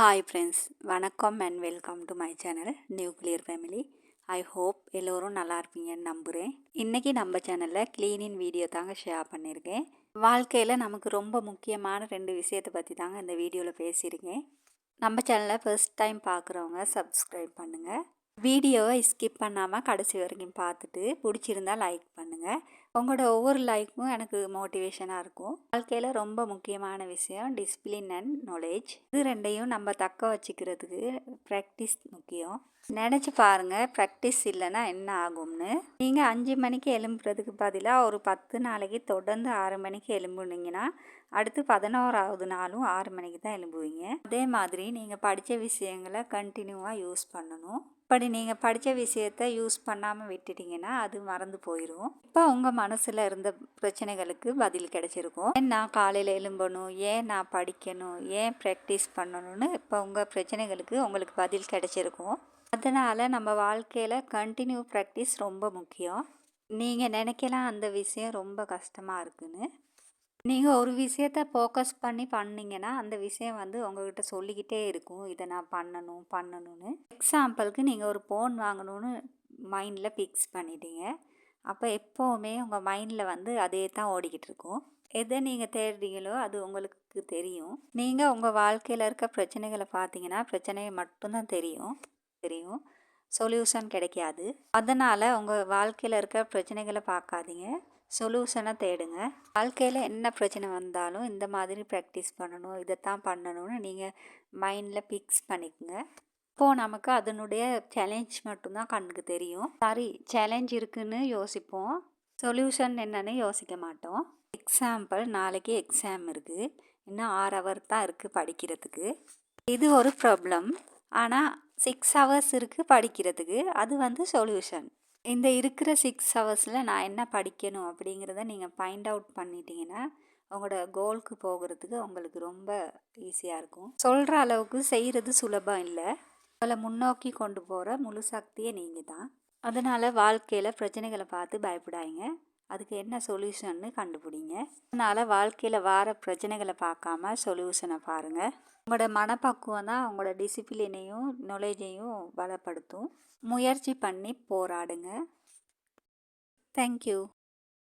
Hi friends, வணக்கம் and welcome to my channel nuclear family. I hope எல்லோரும் நல்லா இருப்பீங்கன்னு நம்புகிறேன். இன்றைக்கி நம்ம சேனலில் க்ளீனிங் வீடியோ தாங்க ஷேர் பண்ணியிருக்கேன். வாழ்க்கையில் நமக்கு ரொம்ப முக்கியமான 2 விஷயத்தை பற்றி தாங்க இந்த வீடியோவில் பேசியிருக்கேன். நம்ம சேனலை ஃபர்ஸ்ட் டைம் பார்க்குறவங்க சப்ஸ்கிரைப் பண்ணுங்கள். வீடியோவை ஸ்கிப் பண்ணாமல் கடைசி வரைக்கும் பார்த்துட்டு பிடிச்சிருந்தா லைக் பண்ணுங்கள். உங்களோட ஒவ்வொரு லைக்கும் எனக்கு மோட்டிவேஷனாக இருக்கும். வாழ்க்கையில் ரொம்ப முக்கியமான விஷயம் டிசிப்ளின் அண்ட் நாலேஜ். இது ரெண்டையும் நம்ம தக்க வச்சுக்கிறதுக்கு ப்ராக்டிஸ் முக்கியம். நினச்சி பாருங்கள், ப்ராக்டிஸ் இல்லைன்னா என்ன ஆகும்னு. நீங்கள் 5 மணிக்கு எழும்புறதுக்கு பதிலாக ஒரு 10 நாளைக்கு தொடர்ந்து 6 மணிக்கு எழும்புனீங்கன்னா அடுத்து 11ஆவது நாளும் 6 மணிக்கு தான் எழும்புவீங்க. அதே மாதிரி நீங்கள் படித்த விஷயங்களை கண்டினியூவாக யூஸ் பண்ணணும். இப்படி நீங்கள் படித்த விஷயத்த யூஸ் பண்ணாமல் விட்டுட்டிங்கன்னா அது மறந்து போயிடும். இப்போ உங்கள் மனசில் இருந்த பிரச்சனைகளுக்கு பதில் கிடைச்சிருக்கும். ஏன் நான் காலையில் எழும்பணும், ஏன் நான் படிக்கணும், ஏன் ப்ராக்டிஸ் பண்ணணும்னு இப்போ உங்கள் பிரச்சனைகளுக்கு உங்களுக்கு பதில் கிடைச்சிருக்கும். அதனால் நம்ம வாழ்க்கையில் கண்டினியூ ப்ராக்டிஸ் ரொம்ப முக்கியம். நீங்கள் நினைக்கலாம் அந்த விஷயம் ரொம்ப கஷ்டமாக இருக்குன்னு. நீங்கள் ஒரு விஷயத்த ஃபோக்கஸ் பண்ணி பண்ணிங்கன்னா அந்த விஷயம் உங்கள்கிட்ட சொல்லிக்கிட்டே இருக்கும், இதை நான் பண்ணணும்னு. எக்ஸாம்பிளுக்கு நீங்கள் ஒரு ஃபோன் வாங்கணும்னு மைண்டில் ஃபிக்ஸ் பண்ணிட்டீங்க. அப்போ எப்போவுமே உங்கள் மைண்டில் அதே தான் ஓடிக்கிட்டு இருக்கும். எதை நீங்கள் தேடுறீங்களோ அது உங்களுக்கு தெரியும். நீங்கள் உங்கள் வாழ்க்கையில் இருக்க பிரச்சனைகளை பார்த்தீங்கன்னா பிரச்சனையை மட்டும்தான் தெரியும், சொல்யூஷன் கிடைக்காது. அதனால் உங்கள் வாழ்க்கையில் இருக்க பிரச்சனைகளை பார்க்காதீங்க, சொல்யூஷனை தேடுங்க. வாழ்க்கையில் என்ன பிரச்சனை வந்தாலும் இந்த மாதிரி ப்ராக்டிஸ் பண்ணணும், இதைத்தான் பண்ணணும்னு நீங்கள் மைண்டில் ஃபிக்ஸ் பண்ணிக்கோங்க. இப்போது நமக்கு அதனுடைய சேலஞ்ச் மட்டும்தான் கண்ணுக்கு தெரியும். சேலஞ்ச் இருக்குதுன்னு யோசிப்போம், சொல்யூஷன் என்னன்னு யோசிக்க மாட்டோம். எக்ஸாம்பிள், நாளைக்கு எக்ஸாம் இருக்குது, இன்னும் 6 ஹவர் தான் இருக்குது படிக்கிறதுக்கு. இது ஒரு ப்ராப்ளம். ஆனால் 6 ஹவர்ஸ் இருக்குது படிக்கிறதுக்கு, அது சொல்யூஷன். இந்த இருக்கிற 6 ஹவர்ஸில் நான் என்ன படிக்கணும் அப்படிங்கிறத நீங்கள் ஃபைண்ட் அவுட் பண்ணிட்டீங்கன்னா உங்களோட கோலுக்கு போகிறதுக்கு உங்களுக்கு ரொம்ப ஈஸியாக இருக்கும். சொல்கிற அளவுக்கு செய்கிறது சுலபம் இல்லை. உங்களை முன்னோக்கி கொண்டு போகிற முழு சக்தியை நீங்கள் தான். அதனால் வாழ்க்கையில் பிரச்சனைகளை பார்த்து பயப்படாதீங்க, அதுக்கு என்ன சொல்யூஷன்னு கண்டுபிடிங்க. அதனால் வாழ்க்கையில் வர பிரச்சனைகளை பார்க்காம சொல்யூஷனை பாருங்கள். உங்களோட மனப்பக்குவம் தான் உங்களோட டிசிப்ளினையும் நாலேஜையும் பலப்படுத்தும். முயற்சி பண்ணி போராடுங்க. தேங்க்யூ.